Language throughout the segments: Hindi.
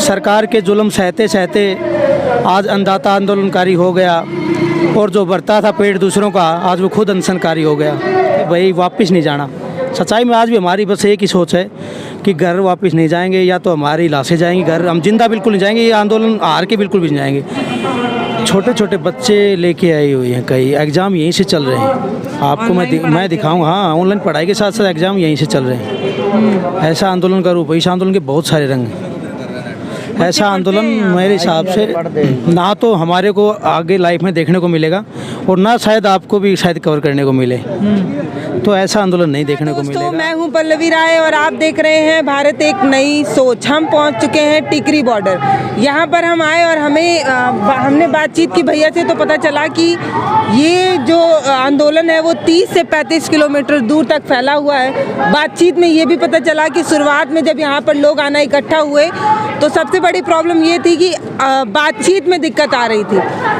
सरकार के जुल्म सहते सहते आज अन्नदाता आंदोलनकारी हो गया, और जो भरता था पेट दूसरों का आज वो खुद अनशनकारी हो गया कि भाई वापस नहीं जाना। सच्चाई में आज भी हमारी बस एक ही सोच है कि घर वापस नहीं जाएंगे, या तो हमारी लाशें जाएंगी घर, हम जिंदा बिल्कुल नहीं जाएंगे, ये आंदोलन हार के बिल्कुल भी नहीं जाएंगे। छोटे छोटे बच्चे लेके आई हुई हैं, कई एग्ज़ाम यहीं से चल रहे हैं, आपको मैं दिखाऊंगा। हाँ, ऑनलाइन पढ़ाई के साथ साथ एग्ज़ाम यहीं से चल रहे हैं। ऐसा आंदोलन का रूप है। इस आंदोलन के बहुत सारे रंग हैं। ऐसा आंदोलन मेरे हिसाब से ना तो हमारे को आगे लाइफ में देखने को मिलेगा, और ना शायद आपको भी शायद कवर करने को मिले। तो ऐसा आंदोलन नहीं देखने को मिलेगा। मैं हूं पल्लवी राय और आप देख रहे हैं भारत एक नई सोच। हम पहुंच चुके हैं टिकरी बॉर्डर। यहाँ पर हम आए और हमने बातचीत की भैया से, तो पता चला कि ये जो आंदोलन है वो 30 से 35 किलोमीटर दूर तक फैला हुआ है। बातचीत में ये भी पता चला कि शुरुआत में जब यहाँ पर लोग आना इकट्ठा हुए तो सबसे बड़ी प्रॉब्लम ये थी कि बातचीत में दिक्कत आ रही थी।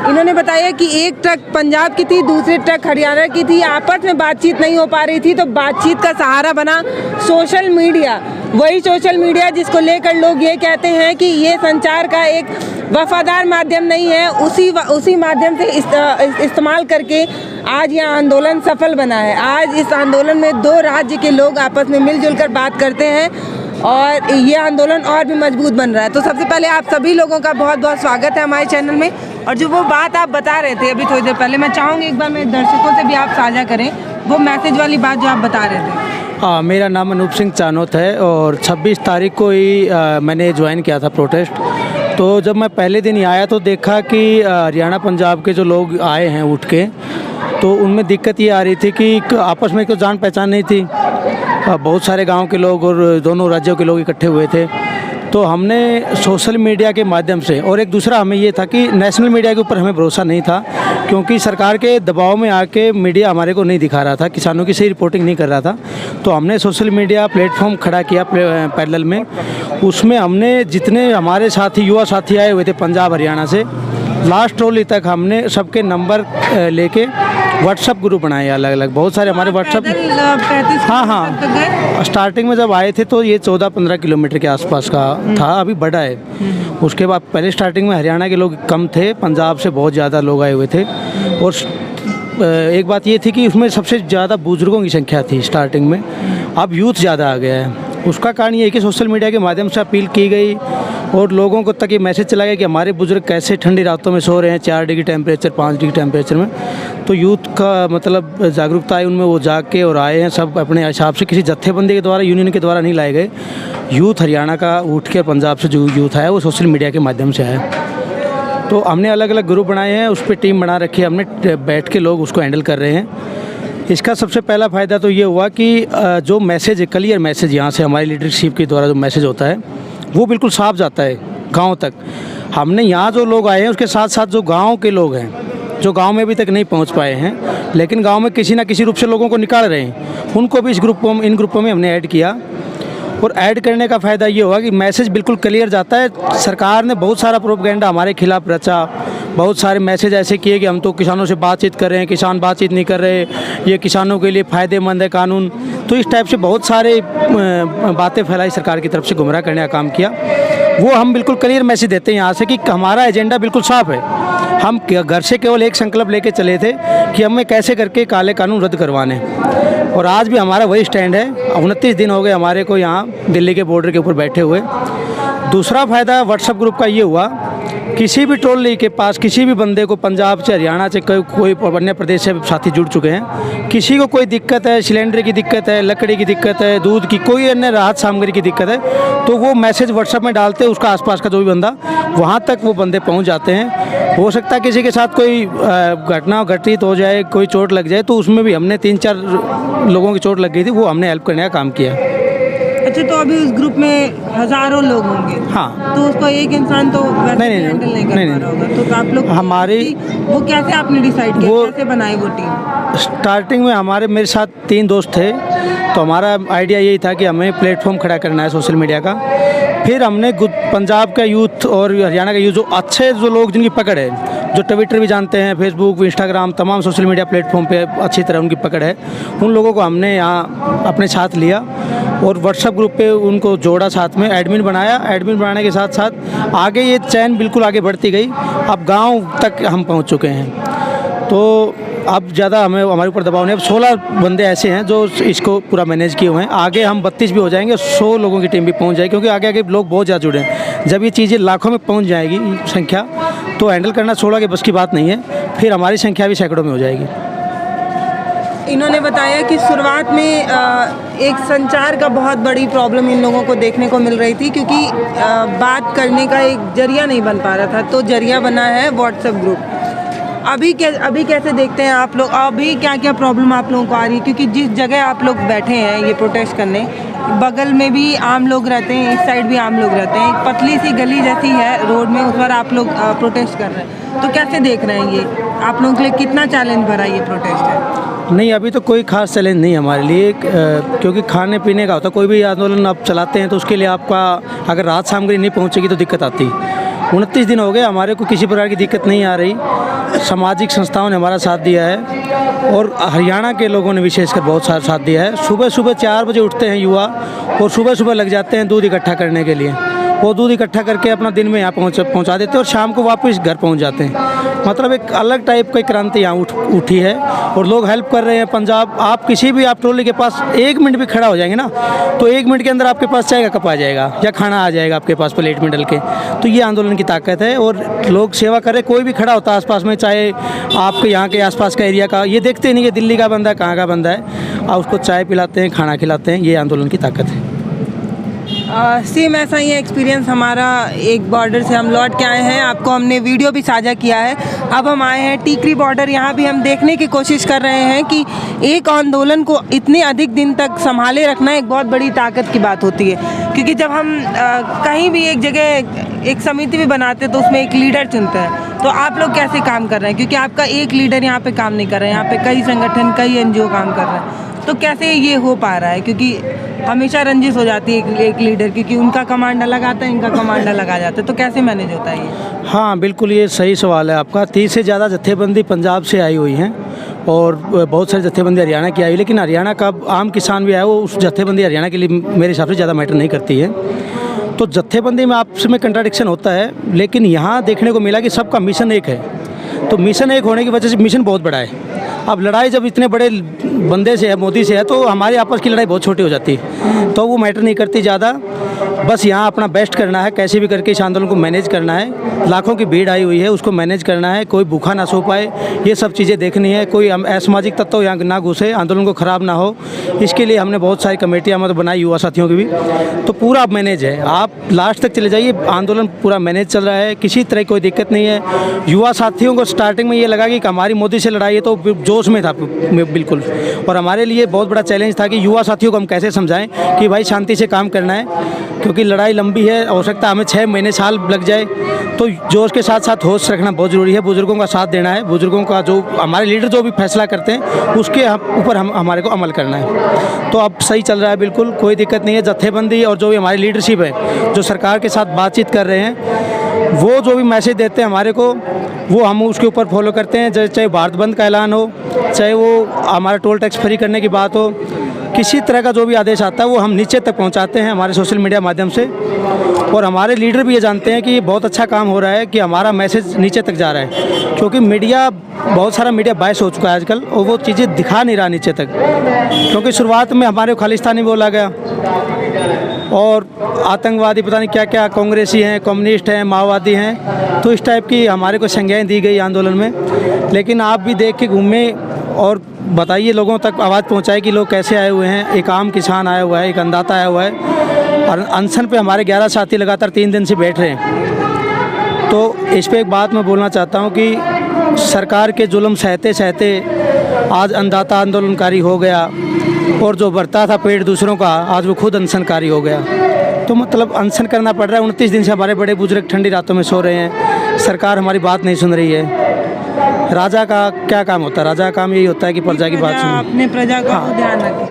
इन्होंने बताया कि एक ट्रक पंजाब की थी, दूसरी ट्रक हरियाणा की थी, आपस में बातचीत नहीं हो पा रही थी, तो बातचीत का सहारा बना सोशल मीडिया। वही सोशल मीडिया जिसको लेकर लोग ये कहते हैं कि ये संचार का एक वफादार माध्यम नहीं है, उसी माध्यम से इस्तेमाल करके आज यह आंदोलन सफल बना है। आज इस आंदोलन में 2 राज्य के लोग आपस में मिलजुल कर बात करते हैं और ये आंदोलन और भी मजबूत बन रहा है। तो सबसे पहले आप सभी लोगों का बहुत बहुत स्वागत है हमारे चैनल में। और जो वो बात आप बता रहे थे अभी थोड़ी देर पहले, मैं चाहूँगी एक बार मेरे दर्शकों से भी आप साझा करें वो मैसेज वाली बात जो आप बता रहे थे। हाँ, मेरा नाम अनूप सिंह चानोत है और 26 तारीख को ही मैंने ज्वाइन किया था प्रोटेस्ट। तो जब मैं पहले दिन ही आया तो देखा कि हरियाणा पंजाब के जो लोग आए हैं उठ के, तो उनमें दिक्कत ये आ रही थी कि आपस में कोई जान पहचान नहीं थी। बहुत सारे गांव के लोग और दोनों राज्यों के लोग इकट्ठे हुए थे। तो हमने सोशल मीडिया के माध्यम से, और एक दूसरा हमें ये था कि नेशनल मीडिया के ऊपर हमें भरोसा नहीं था, क्योंकि सरकार के दबाव में आके मीडिया हमारे को नहीं दिखा रहा था, किसानों की सही रिपोर्टिंग नहीं कर रहा था। तो हमने सोशल मीडिया प्लेटफॉर्म खड़ा किया पैरेलल में। उसमें हमने जितने हमारे साथी युवा साथी आए हुए थे पंजाब हरियाणा से, लास्ट ट्रॉली तक हमने सबके नंबर लेके व्हाट्सअप ग्रुप बनाए अलग अलग। बहुत सारे हमारे व्हाट्सअप, हाँ, स्टार्टिंग में जब आए थे तो ये 14-15 किलोमीटर के आसपास का था, अभी बड़ा है। उसके बाद पहले स्टार्टिंग में हरियाणा के लोग कम थे, पंजाब से बहुत ज़्यादा लोग आए हुए थे। और एक बात ये थी कि उसमें सबसे ज़्यादा बुजुर्गों की संख्या थी स्टार्टिंग में, अब यूथ ज़्यादा आ गया है। उसका कारण ये है कि सोशल मीडिया के माध्यम से अपील की गई और लोगों को तक ये मैसेज चला गया कि हमारे बुजुर्ग कैसे ठंडी रातों में सो रहे हैं, 4 डिग्री टेम्परेचर, 5 डिग्री टेम्परेचर में। तो यूथ का मतलब जागरूकता है उनमें, वो जाग के और आए हैं सब अपने हिसाब से, किसी जत्थेबंदी के द्वारा, यूनियन के द्वारा नहीं लाए गए। यूथ हरियाणा का उठ के पंजाब से जो यूथ आया वो सोशल मीडिया के माध्यम से आया। तो हमने अलग अलग ग्रुप बनाए हैं, उस पर टीम बना रखी है हमने, बैठ के लोग उसको हैंडल कर रहे हैं। इसका सबसे पहला फ़ायदा तो ये हुआ कि जो मैसेज है, क्लियर मैसेज यहाँ से हमारी लीडरशिप के द्वारा जो मैसेज होता है वो बिल्कुल साफ जाता है गांव तक। हमने यहाँ जो लोग आए हैं उसके साथ साथ जो गांव के लोग हैं, जो गांव में अभी तक नहीं पहुँच पाए हैं लेकिन गांव में किसी ना किसी रूप से लोगों को निकाल रहे हैं, उनको भी इन ग्रुपों में हमने ऐड किया। और ऐड करने का फ़ायदा ये हुआ कि मैसेज बिल्कुल क्लियर जाता है। सरकार ने बहुत सारा प्रोपेगेंडा हमारे खिलाफ रचा, बहुत सारे मैसेज ऐसे किए कि हम तो किसानों से बातचीत कर रहे हैं, किसान बातचीत नहीं कर रहे, ये किसानों के लिए फ़ायदेमंद है कानून। तो इस टाइप से बहुत सारे बातें फैलाई सरकार की तरफ से, गुमराह करने का काम किया। वो हम बिल्कुल क्लियर मैसेज देते हैं यहाँ से कि हमारा एजेंडा बिल्कुल साफ है। हम घर से केवल एक संकल्प लेके चले थे कि हमें कैसे करके काले कानून रद्द करवाने, और आज भी हमारा वही स्टैंड है। 29 दिन हो गए हमारे को यहाँ दिल्ली के बॉर्डर के ऊपर बैठे हुए। दूसरा फ़ायदा व्हाट्सएप ग्रुप का ये हुआ, किसी भी टोली के पास किसी भी बंदे को, पंजाब से, हरियाणा से, कोई अन्य प्रदेश से साथी जुड़ चुके हैं, किसी को कोई दिक्कत है, सिलेंडर की दिक्कत है, लकड़ी की दिक्कत है, दूध की, कोई अन्य राहत सामग्री की दिक्कत है, तो वो मैसेज व्हाट्सएप में डालते हैं, उसका आसपास का जो भी बंदा, वहाँ तक वो बंदे पहुँच जाते हैं। हो सकता है किसी के साथ कोई घटना घटित हो जाए, कोई चोट लग जाए, तो उसमें भी हमने 3-4 लोगों की चोट लग गई थी, वो हमने हेल्प करने का काम किया। अच्छा, तो अभी उस ग्रुप में हज़ारों लोग होंगे। हाँ, तो उसको एक इंसान तो नहीं। तो आप लोग हमारी वो कैसे आपने डिसाइड किया, कैसे बनाई वो टीम? स्टार्टिंग में मेरे साथ 3 दोस्त थे, तो हमारा आइडिया यही था कि हमें प्लेटफॉर्म खड़ा करना है सोशल मीडिया का। फिर हमने पंजाब का यूथ और हरियाणा का यूथ, जो अच्छे जो लोग जिनकी पकड़ है, जो ट्विटर भी जानते हैं, फेसबुक, इंस्टाग्राम, तमाम सोशल मीडिया प्लेटफॉर्म पे अच्छी तरह उनकी पकड़ है, उन लोगों को हमने यहाँ अपने साथ लिया और व्हाट्सएप ग्रुप पे उनको जोड़ा, साथ में एडमिन बनाया। एडमिन बनाने के साथ साथ आगे ये चैन बिल्कुल आगे बढ़ती गई। अब गांव तक हम पहुंच चुके हैं, तो अब ज़्यादा हमें हमारे ऊपर दबाव नहीं। अब 16 बंदे ऐसे हैं जो इसको पूरा मैनेज किए हुए हैं। आगे हम 32 भी हो जाएंगे, 100 लोगों की टीम भी पहुंच जाएगी, क्योंकि आगे आगे लोग बहुत ज़्यादा जुड़े हैं। जब ये चीज़ें लाखों में पहुंच जाएगी संख्या, तो हैंडल करना 16 के बस की बात नहीं है, फिर हमारी संख्या भी सैकड़ों में हो जाएगी। इन्होंने बताया कि शुरुआत में एक संचार का बहुत बड़ी प्रॉब्लम इन लोगों को देखने को मिल रही थी, क्योंकि बात करने का एक जरिया नहीं बन पा रहा था, तो जरिया बना है व्हाट्सएप ग्रुप। अभी कैसे देखते हैं आप लोग, अभी क्या क्या प्रॉब्लम आप लोगों को आ रही है? क्योंकि जिस जगह आप लोग बैठे हैं ये प्रोटेस्ट करने, बगल में भी आम लोग रहते हैं, इस साइड भी आम लोग रहते हैं, एक पतली सी गली जैसी है रोड में, उस पर आप लोग प्रोटेस्ट कर रहे हैं, तो कैसे देख रहे हैं ये? आप लोगों के लिए कितना चैलेंज भरा ये प्रोटेस्ट है? नहीं, अभी तो कोई खास चैलेंज नहीं हमारे लिए, क्योंकि खाने पीने का होता है। कोई भी आंदोलन आप चलाते हैं तो उसके लिए आपका अगर राहत सामग्री नहीं पहुंचेगी तो दिक्कत आती। 29 दिन हो गए, हमारे को किसी प्रकार की दिक्कत नहीं आ रही। सामाजिक संस्थाओं ने हमारा साथ दिया है और हरियाणा के लोगों ने विशेषकर बहुत सारा साथ दिया है। सुबह सुबह 4 बजे उठते हैं युवा और सुबह सुबह लग जाते हैं दूध इकट्ठा करने के लिए। वो दूध इकट्ठा करके अपना दिन में यहाँ पहुँचा देते हैं और शाम को वापस घर पहुँच जाते हैं। मतलब एक अलग टाइप की क्रांति यहाँ उठी है और लोग हेल्प कर रहे हैं। पंजाब, आप किसी भी आप ट्रॉली के पास 1 मिनट भी खड़ा हो जाएंगे ना, तो 1 मिनट के अंदर आपके पास चाय का कप आ जाएगा या खाना आ जाएगा आपके पास प्लेट में डल के। तो ये आंदोलन की ताकत है और लोग सेवा कर रहे। कोई भी खड़ा होता है आसपास में, चाहे आपके यहाँ के आसपास का एरिया का, ये देखते नहीं कि दिल्ली का बंदा है कहाँ का बंदा है, और उसको चाय पिलाते हैं, खाना खिलाते हैं। ये आंदोलन की ताकत है। सेम ऐसा ही एक्सपीरियंस हमारा, एक बॉर्डर से हम लौट के आए हैं, आपको हमने वीडियो भी साझा किया है। अब हम आए हैं टीकरी बॉर्डर, यहाँ भी हम देखने की कोशिश कर रहे हैं कि एक आंदोलन को इतने अधिक दिन तक संभाले रखना एक बहुत बड़ी ताकत की बात होती है। क्योंकि जब हम कहीं भी एक जगह एक समिति भी बनाते हैं तो उसमें एक लीडर चुनते हैं। तो आप लोग कैसे काम कर रहे हैं? क्योंकि आपका एक लीडर यहाँ पे काम नहीं कर रहा है, यहाँ पे कई संगठन, कई NGO काम कर रहे हैं, तो कैसे ये हो पा रहा है? क्योंकि हमेशा रंजिश हो जाती है एक लीडर, क्योंकि उनका कमांड अलग आता है, इनका कमांड अलग आ जाता है, तो कैसे मैनेज होता है ये? हाँ बिल्कुल, ये सही सवाल है आपका। 30 से ज़्यादा जत्थेबंदी पंजाब से आई हुई हैं और बहुत सारी जत्थेबंदी हरियाणा की आई हुई, लेकिन हरियाणा का आम किसान भी आया, वो उस जत्थेबंदी हरियाणा के लिए मेरे हिसाब से ज़्यादा मैटर नहीं करती है। तो जत्थेबंदी में आपस में कंट्राडिक्शन होता है, लेकिन यहाँ देखने को मिला कि सबका मिशन एक है। तो मिशन एक होने की वजह से मिशन बहुत बड़ा है। अब लड़ाई जब इतने बड़े बंदे से है, मोदी से है, तो हमारी आपस की लड़ाई बहुत छोटी हो जाती है, तो वो मैटर नहीं करती ज़्यादा। बस यहाँ अपना बेस्ट करना है, कैसे भी करके इस आंदोलन को मैनेज करना है। लाखों की भीड़ आई हुई है, उसको मैनेज करना है, कोई भूखा ना सो पाए, ये सब चीज़ें देखनी है। कोई असामाजिक तत्व यहाँ ना घुसे, आंदोलन को ख़राब ना हो, इसके लिए हमने बहुत सारी कमेटियाँ मतलब बनाई, युवा साथियों की भी। तो पूरा मैनेज है, आप लास्ट तक चले जाइए, आंदोलन पूरा मैनेज चल रहा है, किसी तरह कोई दिक्कत नहीं है। युवा साथियों को स्टार्टिंग में ये लगा कि हमारी मोदी से लड़ाई है, तो जोश में था बिल्कुल, और हमारे लिए बहुत बड़ा चैलेंज था कि युवा साथियों को हम कैसे समझाएं कि भाई शांति से काम करना है, क्योंकि लड़ाई लंबी है, हो सकता है हमें 6 महीने साल लग जाए। तो जोश के साथ साथ होश रखना बहुत ज़रूरी है, बुज़ुर्गों का साथ देना है, बुज़ुर्गों का जो हमारे लीडर जो भी फैसला करते हैं उसके ऊपर हमारे को अमल करना है। तो अब सही चल रहा है, बिल्कुल कोई दिक्कत नहीं है। जत्थेबंदी और जो भी हमारी लीडरशिप है, जो सरकार के साथ बातचीत कर रहे हैं, वो जो भी मैसेज देते हैं हमारे को, वो हम उसके ऊपर फॉलो करते हैं। चाहे भारत बंद का ऐलान हो, चाहे वो हमारा टोल टैक्स फ्री करने की बात हो, किसी तरह का जो भी आदेश आता है वो हम नीचे तक पहुंचाते हैं हमारे सोशल मीडिया माध्यम से। और हमारे लीडर भी ये जानते हैं कि ये बहुत अच्छा काम हो रहा है कि हमारा मैसेज नीचे तक जा रहा है, क्योंकि मीडिया, बहुत सारा मीडिया बायस हो चुका है आजकल, और वो चीज़ें दिखा नहीं रहा नीचे तक। क्योंकि शुरुआत में हमारे को खालिस्तानी बोला गया और आतंकवादी, पता नहीं क्या क्या, कांग्रेसी हैं, कम्युनिस्ट हैं, माओवादी हैं, तो इस टाइप की हमारे को संज्ञाएँ दी गई आंदोलन में। लेकिन आप भी देख के घूमें और बताइए, लोगों तक आवाज़ पहुंचाए कि लोग कैसे आए हुए हैं। एक आम किसान आया हुआ है, एक अन्नदाता आया हुआ है, और अनशन पे हमारे 11 साथी लगातार 3 दिन से बैठ रहे हैं। तो इस पे एक बात मैं बोलना चाहता हूं कि सरकार के जुल्म सहते सहते आज अन्नदाता आंदोलनकारी हो गया, और जो बढ़ता था पेट दूसरों का, आज वो खुद अनशनकारी हो गया। तो मतलब अनशन करना पड़ रहा है। 29 दिन से हमारे बड़े बुजुर्ग ठंडी रातों में सो रहे हैं, सरकार हमारी बात नहीं सुन रही है। राजा का क्या काम होता है? राजा का काम यही होता है कि प्रजा की बात सुने, अपने प्रजा का ध्यान रखें।